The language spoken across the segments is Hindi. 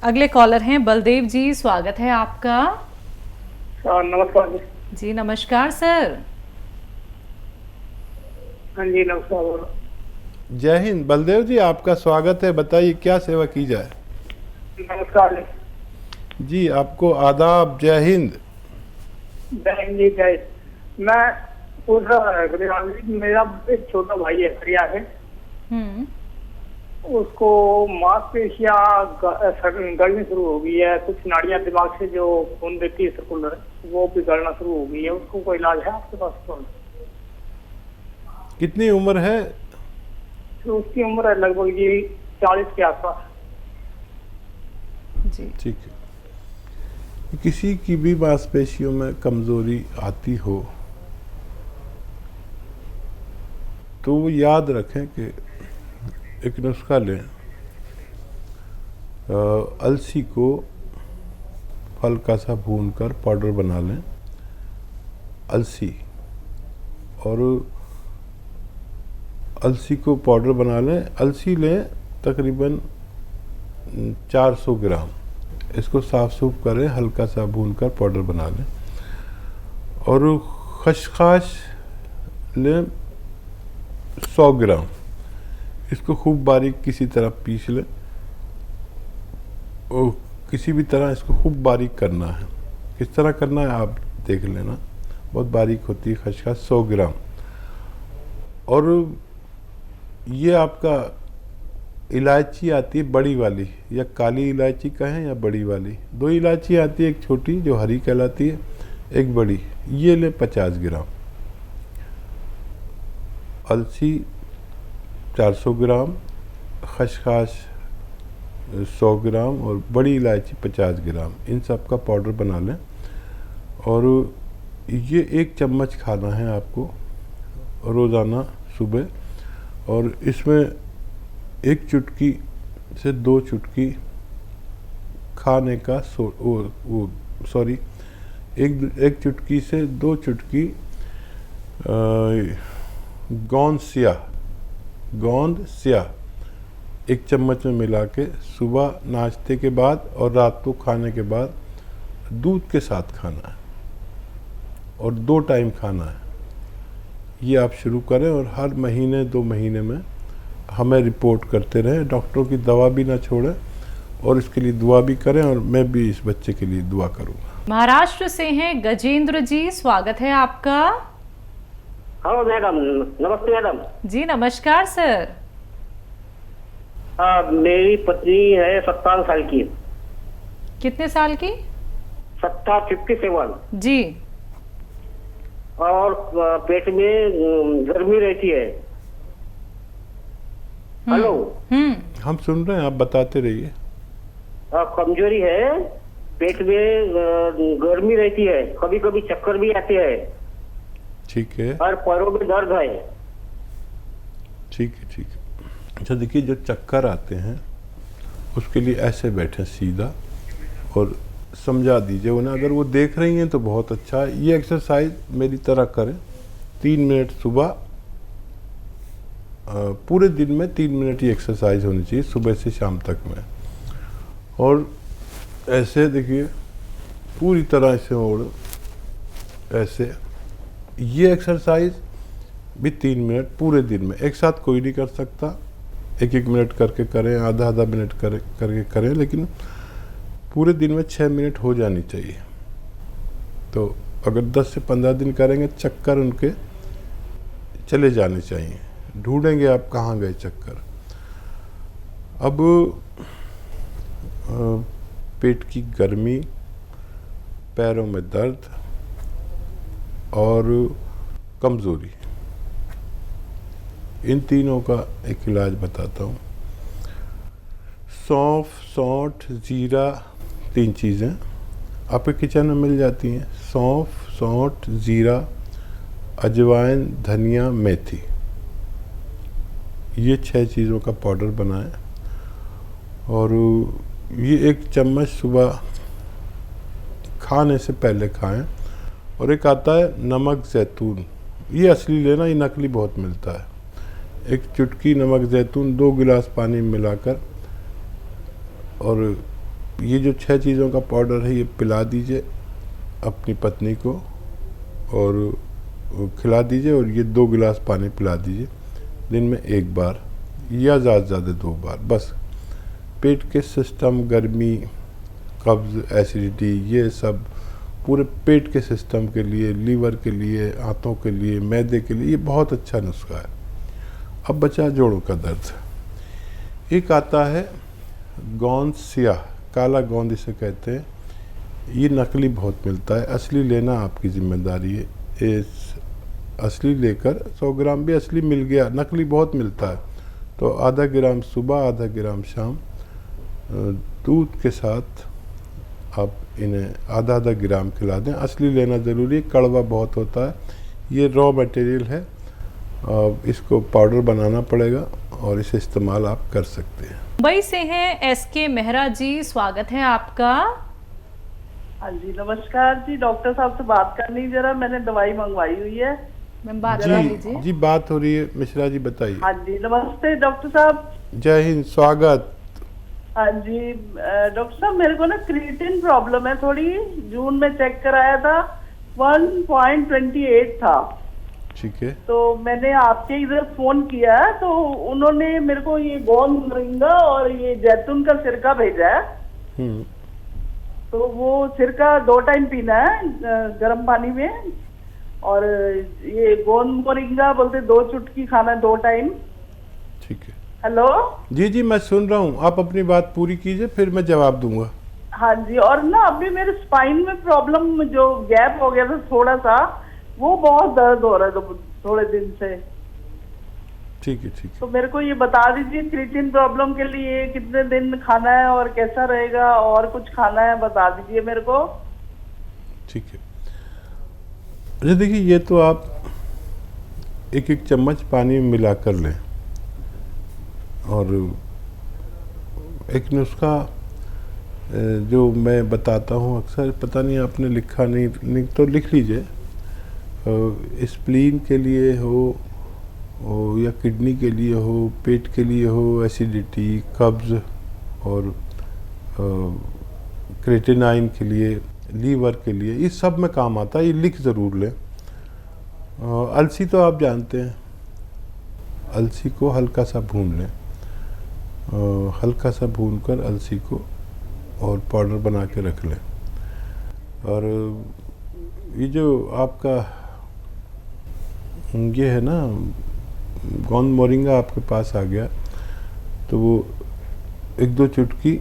अगले कॉलर हैं बलदेव जी, स्वागत है आपका। नमस्कार जी। जी नमस्कार सर। हाँ जी, नमस्कार। जय हिंद बलदेव जी, आपका स्वागत है। बताइए क्या सेवा की जाए। नमस्कार जी। जी आपको आदाब, जय हिंद। जय हिंद जी, जय। मैं पूछ रहा था, मेरा एक छोटा भाई है हरिया है, उसको मांसपेशियां गड़नी शुरू हो गई है। कुछ नाड़ियां दिमाग से जो खून देती है सर्कुलर, वो भी गड़ना शुरू हो गई है। उसको कोई इलाज है आपके पास? तो कितनी उम्र है? उसकी उम्र है लगभग जी 40 के आसपास। जी ठीक है। किसी की भी मांसपेशियों में कमजोरी आती हो तो वो याद रखें कि एक नुस्खा लें। अलसी को हल्का सा भूनकर पाउडर बना लें, अलसी, और अलसी को पाउडर बना लें। अलसी लें तकरीबन 400 ग्राम। इसको साफ सूफ करें, हल्का सा भूनकर पाउडर बना लें। और खसखस लें 100 ग्राम। इसको खूब बारीक किसी तरह पीस लें, और किसी भी तरह इसको खूब बारीक करना है। किस तरह करना है आप देख लेना, बहुत बारीक होती है खसखस। 100 ग्राम। और ये आपका इलायची आती है बड़ी वाली, या काली इलायची कहें या बड़ी वाली, 2 इलायची आती है, एक छोटी जो हरी कहलाती है, एक बड़ी। ये ले 50 ग्राम। अलसी 400 ग्राम, खसखस 100 ग्राम और बड़ी इलायची 50 ग्राम। इन सब का पाउडर बना लें। और ये 1 चम्मच खाना है आपको रोज़ाना सुबह। और इसमें 1 चुटकी से 2 चुटकी खाने का एक चुटकी से 2 चुटकी गोंद स्याह 1 चम्मच में मिला के सुबह नाश्ते के बाद और रात को खाने के बाद दूध के साथ खाना है, और 2 टाइम खाना है। ये आप शुरू करें और हर महीने 2 महीने में हमें रिपोर्ट करते रहें। डॉक्टरों की दवा भी ना छोड़ें, और इसके लिए दुआ भी करें, और मैं भी इस बच्चे के लिए दुआ करूँगा। महाराष्ट्र से हैं गजेंद्र जी, स्वागत है आपका। हेलो मैडम, नमस्ते मैडम। जी नमस्कार सर। मेरी पत्नी है 57 साल की। कितने साल की? 57 जी। और पेट में गर्मी रहती है। हेलो। हम सुन रहे हैं, आप बताते रहिए। कमजोरी है, पेट में गर्मी रहती है, कभी कभी चक्कर भी आते हैं। ठीक है, और पैरों में दर्द है। ठीक है, ठीक है। अच्छा देखिए, जो चक्कर आते हैं उसके लिए ऐसे बैठे सीधा और समझा दीजिए उन्हें। अगर वो देख रही हैं तो बहुत अच्छा है। ये एक्सरसाइज मेरी तरह करें 3 मिनट सुबह। पूरे दिन में 3 मिनट ये एक्सरसाइज होनी चाहिए, सुबह से शाम तक में। और ऐसे देखिए पूरी तरह से ओढ़, ऐसे। ये एक्सरसाइज भी 3 मिनट पूरे दिन में। एक साथ कोई नहीं कर सकता, 1-1 मिनट करके करें, आधा मिनट करके करें, लेकिन पूरे दिन में 6 मिनट हो जानी चाहिए। तो अगर 10 से 15 दिन करेंगे, चक्कर उनके चले जाने चाहिए। ढूंढेंगे आप कहाँ गए चक्कर। अब पेट की गर्मी, पैरों में दर्द और कमज़ोरी, इन तीनों का एक इलाज बताता हूँ। सौंफ, सौंठ, जीरा, 3 चीज़ें आपके किचन में मिल जाती हैं। सौंफ, सौंठ, जीरा, अजवाइन, धनिया, मेथी, ये 6 चीज़ों का पाउडर बनाएं। और ये 1 चम्मच सुबह खाने से पहले खाएं। और एक आता है नमक ज़ैतून, ये असली लेना, ये नकली बहुत मिलता है। 1 चुटकी नमक ज़ैतून 2 गिलास पानी में मिलाकर और ये जो 6 चीज़ों का पाउडर है ये पिला दीजिए अपनी पत्नी को और खिला दीजिए, और ये 2 गिलास पानी पिला दीजिए दिन में 1 बार या ज़्यादा से ज़्यादा 2 बार। बस पेट के सिस्टम, गर्मी, कब्ज़, एसिडिटी, ये सब पूरे पेट के सिस्टम के लिए, लीवर के लिए, आंतों के लिए, मैदे के लिए ये बहुत अच्छा नुस्खा है। अब बचा जोड़ों का दर्द। एक आता है गोंद सियाह, काला गोंद इसे कहते हैं। ये नकली बहुत मिलता है, असली लेना आपकी जिम्मेदारी है। इस असली लेकर 100 ग्राम भी असली मिल गया, नकली बहुत मिलता है, तो आधा ग्राम सुबह, आधा ग्राम शाम दूध के साथ आप इन्हें आधा आधा ग्राम खिला दें। असली लेना ज़रूरी है, कड़वा बहुत होता है। ये रॉ मटेरियल है, इसको पाउडर बनाना पड़ेगा और इसे इस्तेमाल आप कर सकते हैं। मुंबई से हैं एसके मेहरा जी, स्वागत है आपका। हाँ जी, नमस्कार जी। डॉक्टर साहब से बात करनी जरा, मैंने दवाई मंगवाई हुई है। मैम बात कर लीजिए। जी बात हो रही है, मिश्रा जी बताइए। हाँ जी, नमस्ते डॉक्टर साहब। जय हिंद, स्वागत। हाँ जी डॉक्टर साहब, मेरे को ना क्रिएटिन प्रॉब्लम है थोड़ी। जून में चेक कराया था, 1.28 था। ठीक है। तो मैंने आपके इधर फोन किया है, तो उन्होंने मेरे को ये गोंद मोरिंगा और ये जैतून का सिरका भेजा है। तो वो सिरका 2 टाइम पीना है गर्म पानी में, और ये गोंद मोरिंगा बोलते 2 चुटकी खाना है 2 टाइम। ठीक है। हेलो। जी मैं सुन रहा हूँ, आप अपनी बात पूरी कीजिए फिर मैं जवाब दूंगा। हाँ जी, और ना अभी मेरे स्पाइन में प्रॉब्लम, जो गैप हो गया था थोड़ा सा, वो बहुत दर्द हो रहा है थोड़े दिन से। ठीक है। तो मेरे को ये बता दीजिए, क्रिएटिन प्रॉब्लम के लिए कितने दिन खाना है और कैसा रहेगा, और कुछ खाना है बता दीजिए मेरे को। ठीक है। अच्छा देखिए, ये तो आप 1-1 चम्मच पानी में मिला कर लें, और एक नुस्खा जो मैं बताता हूँ अक्सर, पता नहीं आपने लिखा नहीं तो लिख लीजिए। स्प्लीन के लिए हो या किडनी के लिए हो, पेट के लिए हो, एसिडिटी, कब्ज़ और क्रेटिनाइन के लिए, लीवर के लिए, ये सब में काम आता है। ये लिख ज़रूर लें। अलसी तो आप जानते हैं, अलसी को हल्का सा भून लें, हल्का सा भूनकर अलसी को और पाउडर बना के रख लें। और ये जो आपका ये है ना गोंद मोरिंगा आपके पास आ गया, तो वो 1-2 चुटकी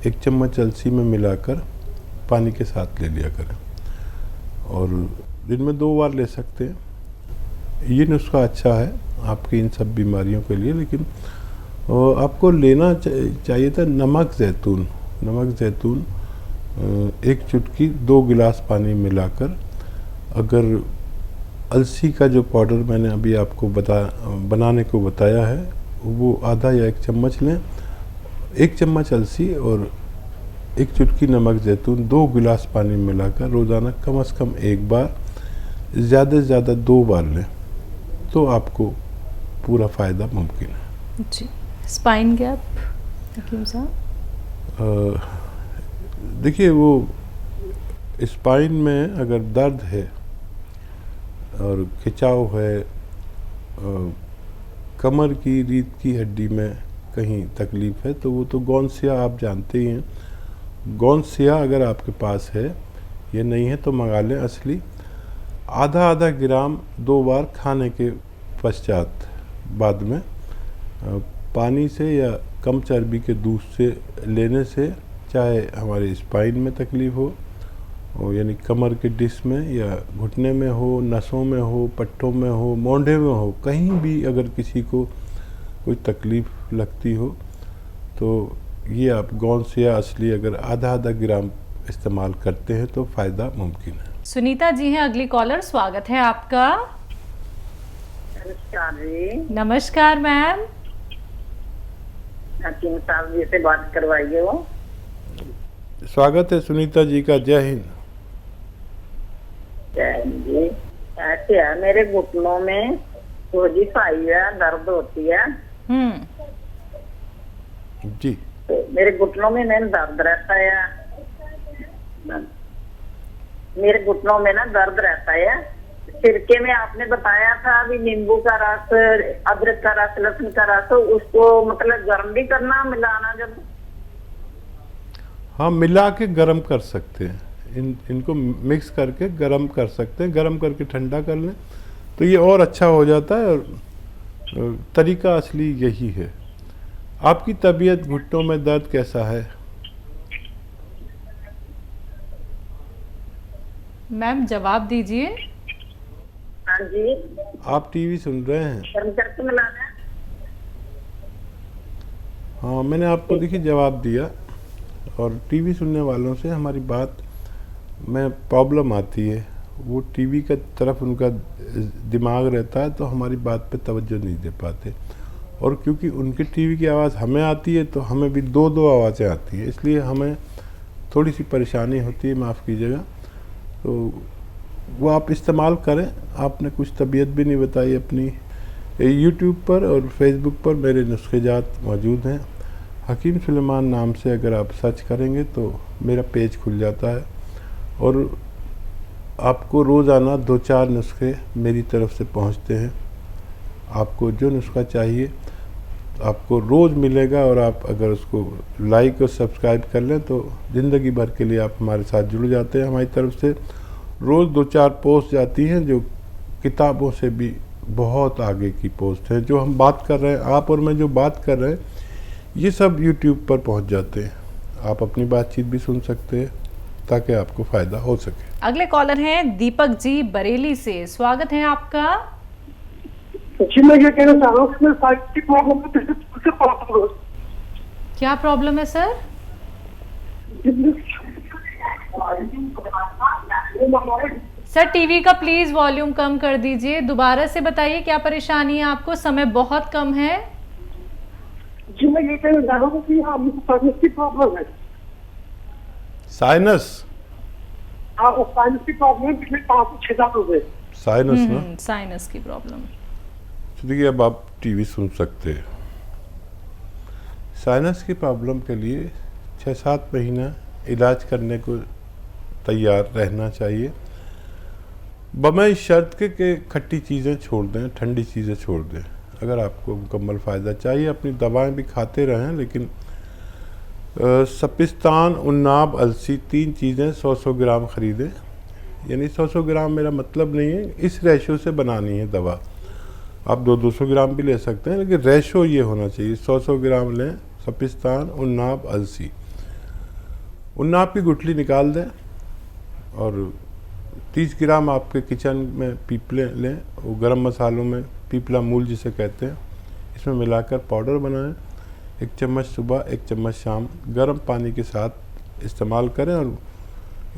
1 चम्मच अलसी में मिलाकर पानी के साथ ले लिया करें, और दिन में 2 बार ले सकते हैं। ये नुस्खा अच्छा है आपकी इन सब बीमारियों के लिए। लेकिन आपको लेना चाहिए था नमक ज़ैतून। नमक ज़ैतून 1 चुटकी 2 गिलास पानी मिलाकर, अगर अलसी का जो पाउडर मैंने अभी आपको बनाने को बताया है, वो आधा या 1 चम्मच लें। 1 चम्मच अलसी और 1 चुटकी नमक ज़ैतून 2 गिलास पानी में मिलाकर रोज़ाना कम से कम 1 बार, ज़्यादा से ज़्यादा 2 बार लें, तो आपको पूरा फ़ायदा मुमकिन है। जी। स्पाइन गैप हकीम साहब, देखिए वो स्पाइन में अगर दर्द है और खिंचाव है, कमर की रीढ़ की हड्डी में कहीं तकलीफ़ है, तो वो तो गोंद सियाह आप जानते ही हैं। गोंद सियाह अगर आपके पास है, ये नहीं है तो मंगा लें असली। आधा ग्राम 2 बार खाने के पश्चात बाद में पानी से या कम चर्बी के दूध से लेने से, चाहे हमारे स्पाइन में तकलीफ़ हो यानी कमर के डिस्क में या घुटने में हो, नसों में हो, पट्टों में हो, मोंढे में हो, कहीं भी अगर किसी को कोई तकलीफ़ लगती हो, तो ये आप गोंद सियाह असली अगर आधा ग्राम इस्तेमाल करते हैं तो फ़ायदा मुमकिन है। सुनीता जी हैं अगली कॉलर, स्वागत है आपका। नमस्कार जी। नमस्कार मैम। हकीम साहब जी से बात करवाइए। वो स्वागत है सुनीता जी का। जय हिंद। जय हिंद जी। ऐसे है, मेरे घुटनों में सोजिश आई है, दर्द होती है जी। तो मेरे घुटनों में मैम दर्द रहता है। मेरे घुटनों में ना दर्द रहता है। सिरके में आपने बताया था अभी नींबू का रस, अदरक का रस, लहसुन का रस, उसको मतलब गर्म भी करना, मिलाना जब? हाँ, मिला के गर्म कर सकते हैं। इनको मिक्स करके गर्म कर सकते हैं। गर्म करके ठंडा कर लें तो ये और अच्छा हो जाता है। और तरीका असली यही है। आपकी तबीयत, घुटनों में दर्द कैसा है? मैम जवाब दीजिए। हाँ जी, आप टीवी सुन रहे हैं? गर्म करके मिलाना है। हाँ, मैंने आपको देखिए जवाब दिया। और टीवी सुनने वालों से हमारी बात में प्रॉब्लम आती है। वो टीवी की तरफ उनका दिमाग रहता है तो हमारी बात पे तवज्जो नहीं दे पाते। और क्योंकि उनके टीवी की आवाज़ हमें आती है तो हमें भी दो दो आवाज़ें आती हैं, इसलिए हमें थोड़ी सी परेशानी होती है, माफ़ कीजिएगा। तो वो आप इस्तेमाल करें। आपने कुछ तबीयत भी नहीं बताई अपनी। यूट्यूब पर और फेसबुक पर मेरे नुस्खेजात मौजूद हैं। हकीम सुलेमान नाम से अगर आप सर्च करेंगे तो मेरा पेज खुल जाता है। और आपको रोज़ाना 2-4 नुस्खे मेरी तरफ से पहुंचते हैं। आपको जो नुस्खा चाहिए आपको रोज़ मिलेगा। और आप अगर उसको लाइक और सब्सक्राइब कर लें तो ज़िंदगी भर के लिए आप हमारे साथ जुड़ जाते हैं। हमारी तरफ से रोज़ 2-4 पोस्ट जाती हैं जो किताबों से भी बहुत आगे की पोस्ट है। जो हम बात कर रहे हैं, आप और मैं जो बात कर रहे हैं, ये सब यूट्यूब पर पहुंच जाते हैं। आप अपनी बातचीत भी सुन सकते हैं ताकि आपको फ़ायदा हो सके। अगले कॉलर हैं दीपक जी बरेली से। स्वागत है आपका। जी, मैं ये कहना चाह रहा हूँ कि मेरे साइड की प्रॉब्लम है। क्या प्रॉब्लम है सर? सर टीवी का प्लीज वॉल्यूम कम कर दीजिए। दोबारा से बताइए क्या परेशानी है आपको, समय बहुत कम है। जी, मैं ये कहना चाह रहा हूँ कि हाँ, मुझे साइनस की प्रॉब्लम है। साइनस? हाँ, वो साइनस की प्रॉब्लम है। पिछले 5 से 6 साल हो गए। साइनस ना? साइनस की प्रॉब्लम। तो देखिए, अब आप टीवी सुन सकते हैं। साइनस की प्रॉब्लम के लिए 6-7 महीना इलाज करने को तैयार रहना चाहिए, बमई शर्त के खट्टी चीज़ें छोड़ दें, ठंडी चीज़ें छोड़ दें। अगर आपको मुकम्मल फ़ायदा चाहिए, अपनी दवाएं भी खाते रहें, लेकिन सपिस्तान, उन्नाब, अलसी, 3 चीज़ें 100-100 ग्राम ख़रीदें। यानी 100-100 ग्राम मेरा मतलब नहीं है, इस रेशो से बनानी है दवा। आप 200-200 ग्राम भी ले सकते हैं, लेकिन रेशो ये होना चाहिए 100-100 ग्राम लें। सपिस्तान, उन्नाब, अलसी। उन्नाब की गुठली निकाल दें और 30 ग्राम आपके किचन में पीपले लें। वो गरम मसालों में पीपला मूल जिसे कहते हैं, इसमें मिलाकर पाउडर बनाएं। 1 चम्मच सुबह, 1 चम्मच शाम गर्म पानी के साथ इस्तेमाल करें। और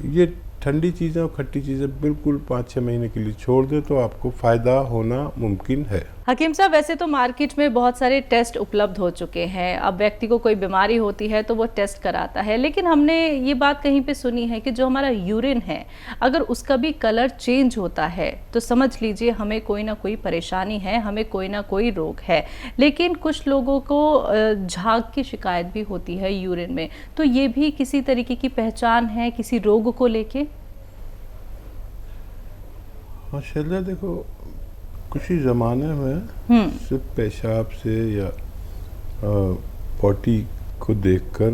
ये ठंडी चीज़ें और खट्टी चीज़ें बिल्कुल 5-6 महीने के लिए छोड़ दें तो आपको फ़ायदा होना मुमकिन है। हकीम साहब, वैसे तो मार्केट में बहुत सारे टेस्ट उपलब्ध हो चुके हैं। अब व्यक्ति को कोई बीमारी होती है तो वो टेस्ट कराता है, लेकिन हमने ये बात कहीं पे सुनी है कि जो हमारा यूरिन है, अगर उसका भी कलर चेंज होता है तो समझ लीजिए हमें कोई ना कोई परेशानी है, हमें कोई ना कोई रोग है। लेकिन कुछ लोगों को झाग की शिकायत भी होती है यूरिन में, तो ये भी किसी तरीके की पहचान है किसी रोग को लेके? हाँ शैला, देखो कुछ ही ज़माने में सिर्फ पेशाब से या पॉटी को देखकर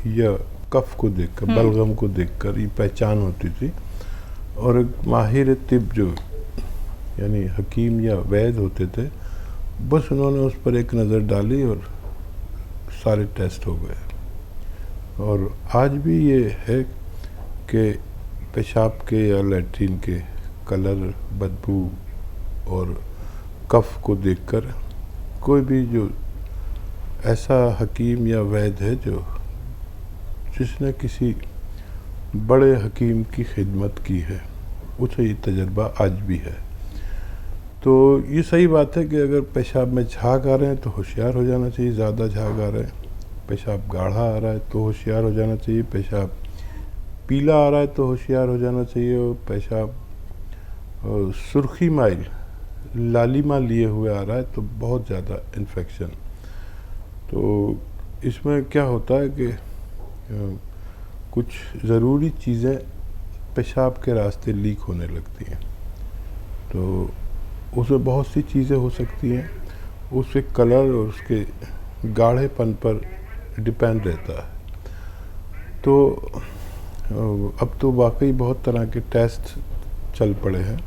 या कफ को देखकर, बलगम को देखकर ये पहचान होती थी। और एक माहिर तिब जो यानी हकीम या वैद्य होते थे, बस उन्होंने उस पर एक नज़र डाली और सारे टेस्ट हो गए। और आज भी ये है कि पेशाब के या लैट्रिन के कलर, बदबू और कफ को देखकर कोई भी जो ऐसा हकीम या वैद्य है जो जिसने किसी बड़े हकीम की खिदमत की है, उसे ये तजर्बा आज भी है। तो ये सही बात है कि अगर पेशाब में झाग आ रहे हैं तो होशियार हो जाना चाहिए। ज़्यादा झाग आ रहे हैं, पेशाब गाढ़ा आ रहा है तो होशियार हो जाना चाहिए। पेशाब पीला आ रहा है तो होशियार हो जाना चाहिए। और पेशाब सुर्खी माइल, लालिमा लिए हुए आ रहा है तो बहुत ज़्यादा इन्फेक्शन। तो इसमें क्या होता है कि कुछ ज़रूरी चीज़ें पेशाब के रास्ते लीक होने लगती हैं, तो उसमें बहुत सी चीज़ें हो सकती हैं। उसके कलर और उसके गाढ़ेपन पर डिपेंड रहता है। तो अब तो वाकई बहुत तरह के टेस्ट चल पड़े हैं,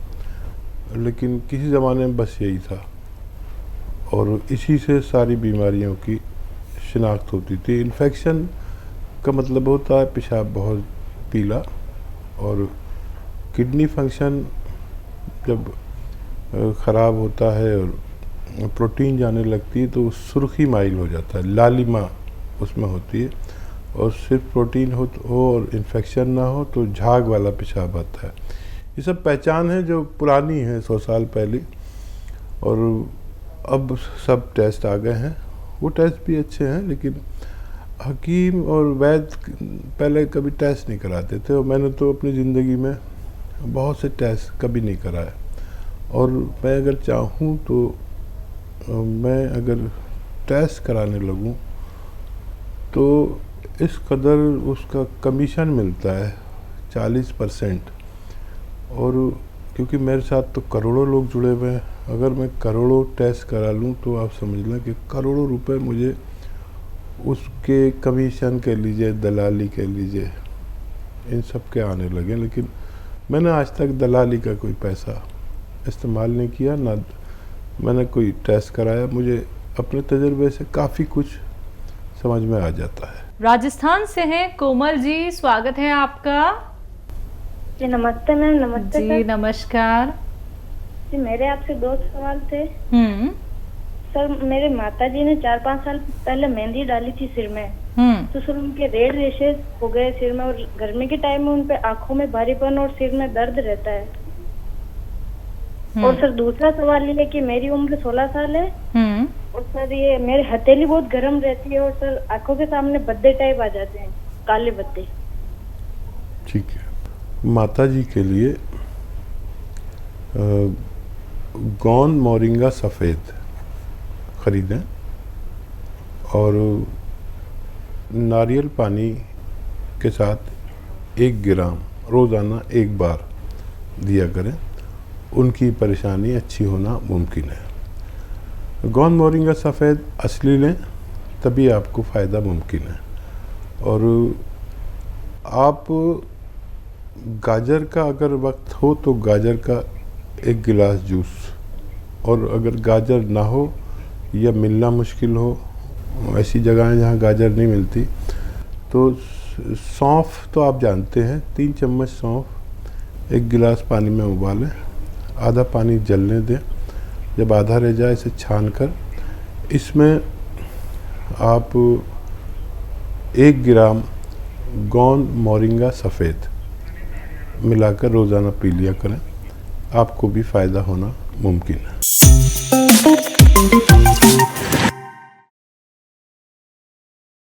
लेकिन किसी ज़माने में बस यही था और इसी से सारी बीमारियों की शिनाख्त होती थी। इन्फेक्शन का मतलब होता है पेशाब बहुत पीला, और किडनी फंक्शन जब ख़राब होता है और प्रोटीन जाने लगती है तो सुर्खी माइल हो जाता है, लालिमा उसमें होती है, और सिर्फ प्रोटीन हो और इन्फेक्शन ना हो तो झाग वाला पेशाब आता है। ये सब पहचान है जो पुरानी है 100 साल पहले, और अब सब टेस्ट आ गए हैं। वो टेस्ट भी अच्छे हैं, लेकिन हकीम और वैद्य पहले कभी टेस्ट नहीं कराते थे, और मैंने तो अपनी ज़िंदगी में बहुत से टेस्ट कभी नहीं कराए। और मैं अगर चाहूँ तो मैं अगर टेस्ट कराने लगूँ तो इस कदर उसका कमीशन मिलता है 40%, और क्योंकि मेरे साथ तो करोड़ों लोग जुड़े हुए हैं, अगर मैं करोड़ों टेस्ट करा लूँ तो आप समझ लें कि करोड़ों रुपए मुझे उसके कमीशन के लीजिए, दलाली के लीजिए, इन सब के आने लगे। लेकिन मैंने आज तक दलाली का कोई पैसा इस्तेमाल नहीं किया, ना मैंने कोई टेस्ट कराया। मुझे अपने तजुर्बे से काफ़ी कुछ समझ में आ जाता है। राजस्थान से हैं कोमल जी, स्वागत है आपका। जी नमस्ते मैम। नमस्ते जी सर। नमस्कार। जी मेरे आपसे 2 सवाल थे। हम्म। सर मेरे माताजी ने 4-5 साल पहले मेहंदी डाली थी सिर में, तो सर उनके रेड रेशेस हो गए सिर में, और गर्मी के टाइम में उनपे आंखों में भारीपन और सिर में दर्द रहता है। और सर दूसरा सवाल ये है कि मेरी उम्र 16 साल है, और सर ये मेरे हथेली बहुत गर्म रहती है, और सर आंखों के सामने बद्दे टाइप आ जाते हैं, काले बद्दे। ठीक है, माता जी के लिए गौन मोरिंगा सफ़ेद ख़रीदें और नारियल पानी के साथ 1 ग्राम रोज़ाना 1 बार दिया करें, उनकी परेशानी अच्छी होना मुमकिन है। गौन मोरिंगा सफ़ेद असली लें, तभी आपको फ़ायदा मुमकिन है। और आप गाजर का अगर वक्त हो तो गाजर का 1 गिलास जूस, और अगर गाजर ना हो या मिलना मुश्किल हो, ऐसी जगहें जहाँ गाजर नहीं मिलती, तो सौंफ तो आप जानते हैं, 3 चम्मच सौंफ 1 गिलास पानी में उबालें, आधा पानी जलने दें, जब आधा रह जाए इसे छान कर इसमें आप 1 ग्राम गौन मोरिंगा सफ़ेद मिलाकर रोज़ाना पी लिया करें, आपको भी फ़ायदा होना मुमकिन है।